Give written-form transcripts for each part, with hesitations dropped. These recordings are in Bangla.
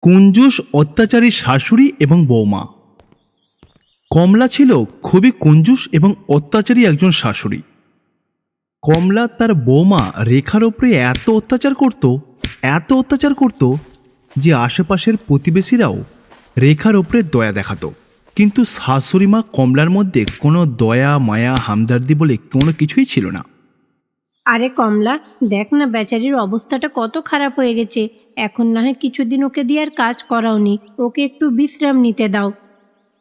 কুঞ্জুস অত্যাচারী শাশুড়ি এবং বৌমা। কমলা ছিল খুবই কুঞ্জুস এবং অত্যাচারী একজন শাশুড়ি। কমলা তার বৌমা রেখার ওপরে এত অত্যাচার করত যে আশেপাশের প্রতিবেশীরাও রেখার ওপরে দয়া দেখাতো। কিন্তু শাশুড়ি মা কমলার মধ্যে কোনো দয়া মায়া হামদর্দি বলে কোনো কিছুই ছিল না। আরে কমলা, দেখ না বেচারির অবস্থাটা কত খারাপ হয়ে গেছে। এখন না হয় কিছুদিন ওকে দিয়ে আর কাজ করাওনি, ওকে একটু বিশ্রাম নিতে দাও।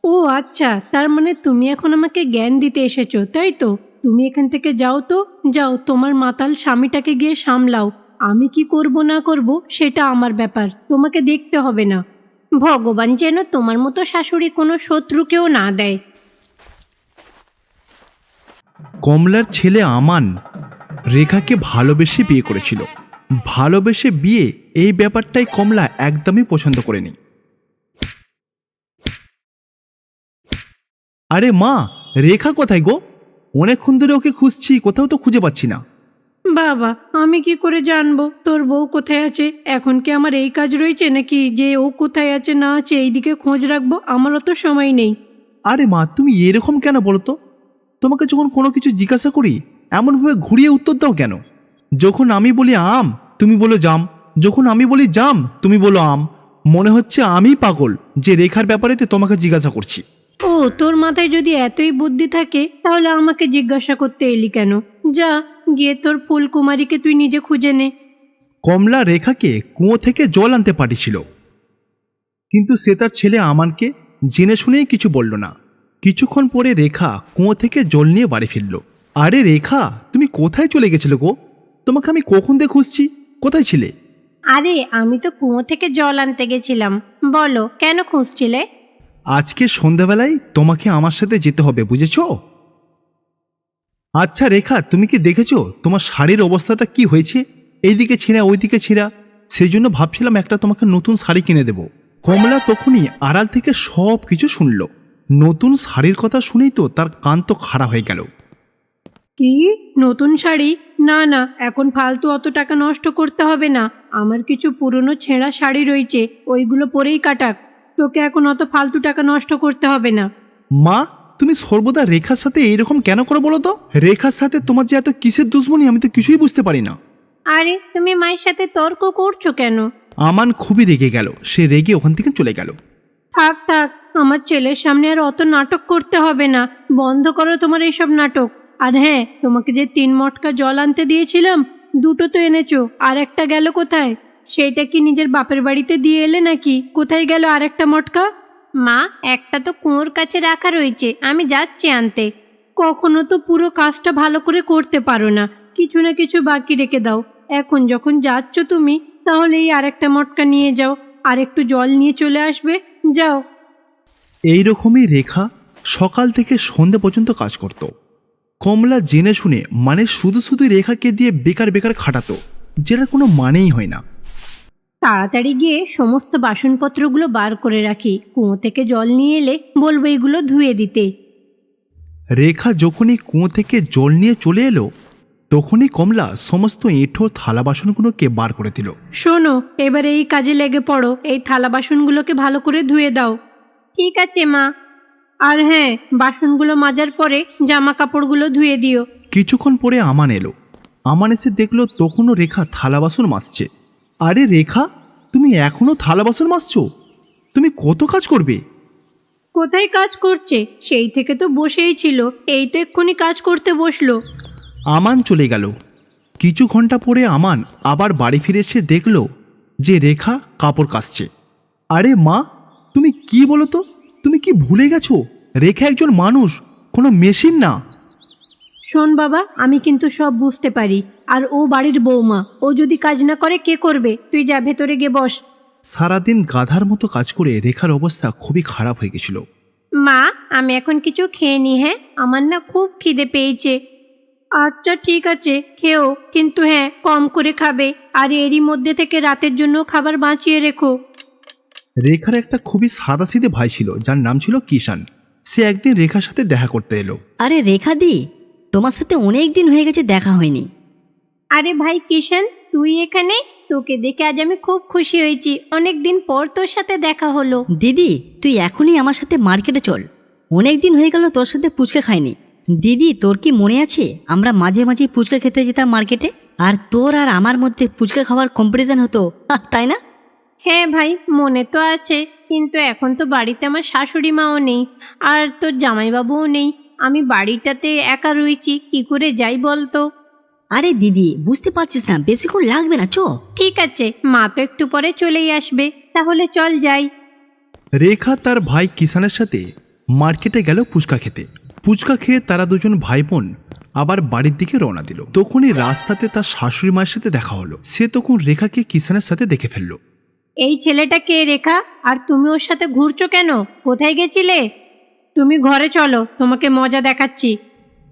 ও আচ্ছা, তার মানে তুমি এখন আমাকে জ্ঞান দিতে এসেছো, তাই তো? তুমি এখান থেকে যাও তো, যাও তোমার মাতাল স্বামীটাকে গিয়ে সামলাও। আমি কি করব না করব সেটা আমার ব্যাপার, তোমাকে দেখতে হবে না। ভগবান যেন তোমার মতো শাশুড়ি কোনো শত্রুকেও না দেয়। কমলার ছেলে আমান রেখাকে ভালোবেসে বিয়ে করেছিল। ভালোবেসে বিয়ে এই ব্যাপারটাই কমলা একদমই পছন্দ করেনি। আরে মা, রেখা কোথায় গো? অনেকক্ষণ ধরে ওকে খুঁজছি, কোথাও তো খুঁজে পাচ্ছি না। বাবা, আমি কি করে জানবো তোর বউ কোথায় আছে? এখন কি আমার এই কাজ রয়েছে নাকি যে ও কোথায় আছে না আছে এইদিকে খোঁজ রাখবো? আমারও তো সময় নেই। আরে মা, তুমি এরকম কেন বলো তো? তোমাকে যখন কোনো কিছু জিজ্ঞাসা করি এমনভাবে ঘুরিয়ে উত্তর দাও কেন? যখন আমি বলি আম তুমি বলো জাম, যখন আমি বলি জাম তুমি বলো আম। মনে হচ্ছে আমি পাগল যে রেখার ব্যাপারেতে তোমাকে জিজ্ঞাসা করছি। ও, তোর মাথায় যদি এতই বুদ্ধি থাকে তাহলে আমাকে জিজ্ঞাসা করতে এলি কেন? যা, গিয়ে তোর ফুলকুমারীকে তুই নিজে খুঁজে নে। কমলা রেখাকে কুয়ো থেকে জল আনতে পাঠিয়েছিল, কিন্তু সে তার ছেলে আমানকে জেনে শুনেই কিছু বলল না। কিছুক্ষণ পরে রেখা কুয়ো থেকে জল নিয়ে বাড়ি ফিরল। আরে রেখা, তুমি কোথায় চলে গেছিলে গো? তোমাকে আমি কখন দিয়ে খুঁজছি, কোথায় ছিলে? আরে আমি তো কুয়ো থেকে জল আনতে গেছিলাম। বলো, কেন খুঁজছিলে? আজকে সন্ধ্যাবেলায় তোমাকে আমার সাথে যেতে হবে, বুঝেছ? আচ্ছা রেখা, তুমি কি দেখেছো তোমার শাড়ির অবস্থাটা কি হয়েছে? এইদিকে ছিঁড়া ওইদিকে ছিঁড়া। সেই জন্য ভাবছিলাম একটা তোমাকে নতুন শাড়ি কিনে দেব। কমলা তখনই আড়াল থেকে সব কিছু শুনল। নতুন শাড়ির কথা শুনেই তো তার কান তো খাড়া হয়ে গেল। কি নতুন শাড়ি? না না, এখন ফালতু অত টাকা নষ্ট করতে হবে না। আমার কিছু পুরনো ছেঁড়া শাড়ি রয়েছে, ওইগুলো পরেই কাটাক। তোকে এখন অত ফালতু টাকা নষ্ট করতে হবে না। মা, তুমি সর্বদা রেখার সাথে এইরকম কেন করে বলো তো? রেখার সাথে তোমার যে এত কিসের দুশ্মনী আমি তো কিছুই বুঝতে পারি না। আরে তুমি মায়ের সাথে তর্ক করছো কেন? আমান খুবই রেগে গেল, সে রেগে ওখান থেকে চলে গেল। থাক থাক, আমার ছেলের সামনে আর অত নাটক করতে হবে না। বন্ধ করো তোমার এইসব নাটক। আর হ্যাঁ, তোমাকে যে 3 মটকা জল আনতে দিয়েছিলাম, 2টো তো এনেছো, আর একটা গেল কোথায়? সেটা কি নিজের বাপের বাড়িতে দিয়ে এলে নাকি? কোথায় গেল আর একটা মটকা? মা, একটা তো কুয়োর কাছে রাখা রয়েছে, আমি যাচ্ছি আনতে। কখনো তো পুরো কাজটা ভালো করে করতে পারো না, কিছু না কিছু বাকি রেখে দাও। এখন যখন যাচ্ছ তুমি, তাহলে এই আরেকটা মটকা নিয়ে যাও, আর একটু জল নিয়ে চলে আসবে। যাও। এই রকমই রেখা সকাল থেকে সন্ধ্যা পর্যন্ত কাজ করত। কমলা জেনে শুনে মানে শুধু শুধু রেখাকে দিয়ে বেকার বেকার খাটাতো, যেটার কোনো মানেই হয় না। তাড়াতাড়ি গিয়ে সমস্ত বাসনপত্রগুলো বার করে রাখি, কুয়ো থেকে জল নিয়ে এলে বলবো এগুলো ধুয়ে দিতে। রেখা যখনই কুয়ো থেকে জল নিয়ে চলে এলো তখনই কমলা সমস্ত এঁঠো থালা বাসনগুলোকে বার করে দিল। শোনো, এবারে এই কাজে লেগে পড়ো, এই থালা বাসনগুলোকে ভালো করে ধুয়ে দাও। ঠিক আছে মা। আর হ্যাঁ, বাসনগুলো মাজার পরে জামা কাপড়গুলো ধুয়ে দিও। কিছুক্ষণ পরে আমান এলো। আমান এসে দেখলো তখনও রেখা থালা বাসন মাজছে। আরে রেখা, তুমি এখনো থালা বাসন মাজছো? তুমি কত কাজ করবে? কোথায় কাজ করছে? সেই থেকে তো বসেই ছিল, এই তো এক্ষুনি কাজ করতে বসলো। আমান চলে গেল। কিছু ঘন্টা পরে আমান আবার বাড়ি ফিরে এসে দেখল যে রেখা কাপড় কাচছে। আরে মা, তুমি কি বলো তো? তুমি কি ভুলে গেছো রেখা একজন মানুষ, কোনো মেশিন না। শোন বাবা, আমি কিন্তু সব বুঝতে পারি। আর ও বাড়ির বৌমা, ও যদি কাজ না করে কে করবে? তুই যা, ভেতরে গিয়ে বস। সারাদিন গাধার মতো কাজ করে রেখার অবস্থা খুবই খারাপ হয়ে গেছিল। মা, আমি এখন কিছু খেয়ে নি। হ্যাঁ, আমার না খুব খিদে পেয়েছে। আচ্ছা ঠিক আছে, খেও, কিন্তু হ্যাঁ কম করে খাবে। আর এরই মধ্যে থেকে রাতের জন্য খাবার বাঁচিয়ে রেখো। রেখার একটা খুবই সাদাসিধে ভাই ছিল যার নাম ছিল কিষান। সে একদিন রেখার সাথে দেখা করতে এলো। আরে রেখা দি, তোমার সাথে অনেক দিন হয়ে গেছে দেখা হয়নি। আরে ভাই কিষান, তুই এখানে? তোকে দেখে আজ আমি খুব খুশি হয়েছি। অনেক দিন পর তোর সাথে দেখা হলো। দিদি তুই এখনই আমার সাথে মার্কেটে চল, অনেক দিন হয়ে গেল তোর সাথে ফুচকা খাইনি। দিদি তোর কি মনে আছে আমরা মাঝে মাঝে ফুচকা খেতে যেতাম মার্কেটে, আর তোর আর আমার মধ্যে ফুচকা খাওয়ার কম্পিটিশন হতো, তাই না? হ্যাঁ ভাই, মনে তো আছে, কিন্তু এখন তো বাড়িতে আমার শাশুড়ি মাও নেই, আর তোর জামাইবাবুও নেই। আমি বাড়িটাতে একা রয়েছি, কি করে যাই বলতো? আরে দিদি বুঝতে পারছিস না, বেশিক্ষণ লাগবে না, চ। ঠিক আছে, মা তো একটু পরে চলেই আসবে, তাহলে চল যাই। রেখা তার ভাই কিষানের সাথে মার্কেটে গেল ফুচকা খেতে। ফুচকা খেয়ে তারা দুজন ভাই বোন আবার বাড়ির দিকে রওনা দিল। তখনই রাস্তাতে তার শাশুড়ি মায়ের সাথে দেখা হলো। সে তখন রেখাকে কিষানের সাথে দেখে ফেললো। এই ছেলেটা কে রেখা? আর তুমি ওর সাথে ঘুরছো কেন? কোথায় গেছিলে? তুমি ঘরে চলো, তোমাকে মজা দেখাচ্ছি।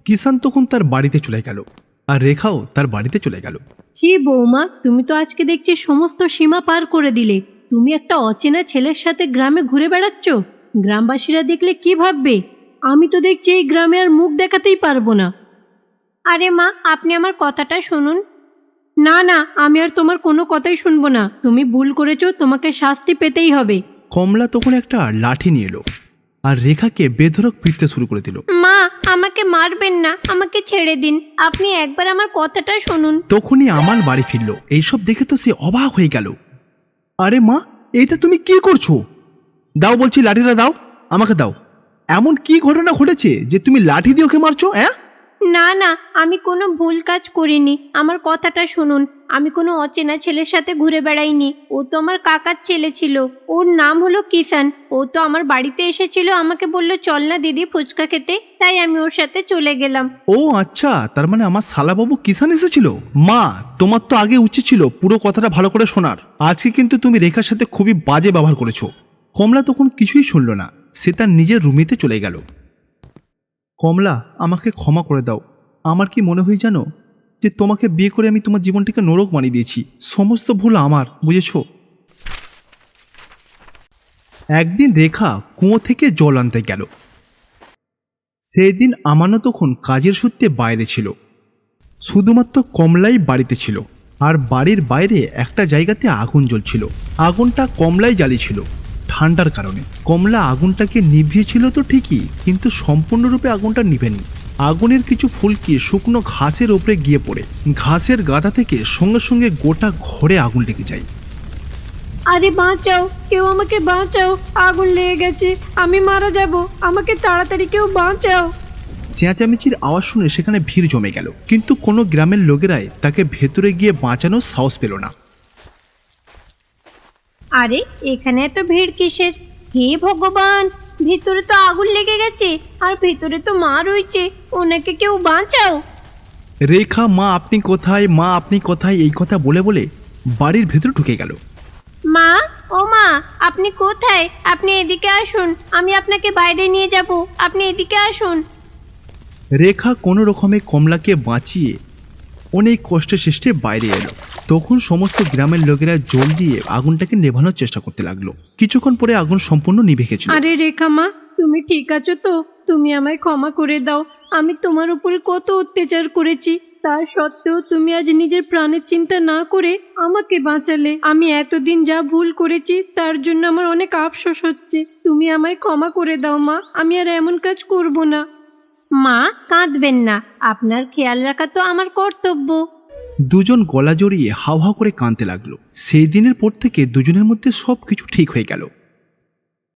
কিষান তখন তার বাড়িতে চলে গেল, আর রেখাও তার বাড়িতে চলে গেল। ছি বৌমা, তুমি তো আজকে দেখছি সমস্ত সীমা পার করে দিলে। তুমি একটা অচেনা ছেলের সাথে গ্রামে ঘুরে বেড়াচ্ছ। গ্রামবাসীরা দেখলে কি ভাববে? আমি তো দেখছি এই গ্রামে আর মুখ দেখাতেই পারবো না। আরে মা, আপনি আমার কথাটা শুনুন। না না, আমি আর তোমার কোনো কথাই শুনবো না। তুমি ভুল করেছো, তোমাকে শাস্তি পেতেই হবে। কমলা তখন একটা লাঠি নিয়ে এলো আর রেখাকে বেধড়ক পিটতে শুরু করে দিল। মা, আমাকে মারবেন না, আমাকে ছেড়ে দিন। আপনি একবার আমার কথাটা শুনুন। তখনই আমার বাড়ি ফিরল। এইসব দেখে তো সে অবাক হয়ে গেল। আরে মা, এটা তুমি কি করছো? দাও বলছি, লাঠিটা দাও, আমাকে দাও। এমন কি ঘটনা ঘটেছে যে তুমি লাঠি দিয়ে ওকে মারছো? হ্যাঁ, না না, আমি কোনো ভুল কাজ করিনি। আমার কথাটা শুনুন। আমি কোনো অচেনা ছেলের সাথে ঘুরে বেড়াইনি। ও তো আমার কাকার ছেলে ছিল। ওর নাম হলো কিষান। ও তো আমার বাড়িতে এসেছিল, আমাকে বললো চল না দিদি ফুচকা খেতে, তাই আমি ওর সাথে চলে গেলাম। ও আচ্ছা, তার মানে আমার শালাবাবু কিষান এসেছিল। মা, তোমার তো আগে উচিত ছিল পুরো কথাটা ভালো করে শোনার। আজকে কিন্তু তুমি রেখার সাথে খুবই বাজে ব্যবহার করেছো। কমলা তখন কিছুই শুনল না, সে তার নিজের রুমেতে চলে গেল। কমলা, আমাকে ক্ষমা করে দাও। আমার কি মনে হয় জানো, যে তোমাকে বিয়ে করে আমি তোমার জীবনটাকে নরক বানিয়ে দিয়েছি। সমস্ত ভুল আমার, বুঝেছো? একদিন রেখা কুয়ো থেকে জল আনতে গেল। সেই দিন আমানও তখন কাজের সূত্রে বাইরে ছিল। শুধুমাত্র কমলাই বাড়িতে ছিল, আর বাড়ির বাইরে একটা জায়গাতে আগুন জ্বলছিল। আগুনটা কমলাই জ্বালিয়েছিল ঠান্ডার কারণে। কমলা আগুনটাকে নিভিয়েছিল তো ঠিকই, কিন্তু সম্পূর্ণরূপে আগুনটা নিভেনি। আগুনের কিছু ফুলকি শুকনো ঘাসের ওপরে গিয়ে পড়ে। ঘাসের গাদা থেকে সঙ্গে সঙ্গে গোটা ঘরে আগুন লেগে যায়। আরে বাঁচাও, কেউ আমাকে বাঁচাও, আগুন লেগে গেছে, আমি মারা যাব, আমাকে তাড়াতাড়ি কেউ বাঁচাও। চেঁচামেচির আওয়াজ শুনে সেখানে ভিড় জমে গেল, কিন্তু কোনো গ্রামের লোকেরাই তাকে ভেতরে গিয়ে বাঁচানোর সাহস পেল না। আরে এখানে এত ভিড় কিসের? হে ভগবান, ভিতরে তো আগুন লেগে গেছে, আর ভিতরে তো মা রয়েছে, ওনাকে কেউ বাঁচাও। রেখা, মা আপনি কোথায়, মা আপনি কোথায়, এই কথা বলে বলে বাড়ির ভেতর ঢুকে গেল। মা, ও মা, আপনি কোথায়? আপনি এদিকে আসুন, আমি আপনাকে বাইরে নিয়ে যাব, আপনি এদিকে আসুন। রেখা কোনো রকমে কমলাকে বাঁচিয়ে অনেক কষ্টে সৃষ্টে বাইরে এলো। তখন সমস্ত গ্রামের লোকেরা জল দিয়ে আগুনটাকে নেভানোর চেষ্টা করতে লাগলো। কিছুক্ষণ পরে আগুন সম্পূর্ণ নিভে গেছিল। আরে রেখা মা, তুমি ঠিক আছো তো? তুমি আমায় ক্ষমা করে দাও। আমি তোমার উপরে কত অত্যাচার করেছি, তা সত্ত্বেও তুমি আজ নিজের প্রাণের চিন্তা না করে আমাকে বাঁচালে। আমি এতদিন যা ভুল করেছি তার জন্য আমার অনেক আফসোস হচ্ছে। তুমি আমায় ক্ষমা করে দাও মা, আমি আর এমন কাজ করব না। মা, কাঁদবেন না, আপনার খেয়াল রাখা তো আমার কর্তব্য। দুজন গলা জড়িয়ে হাউ হাউ করে কাঁদতে লাগলো। সেই দিনের পর থেকে দুজনের মধ্যে সবকিছু ঠিক হয়ে গেল।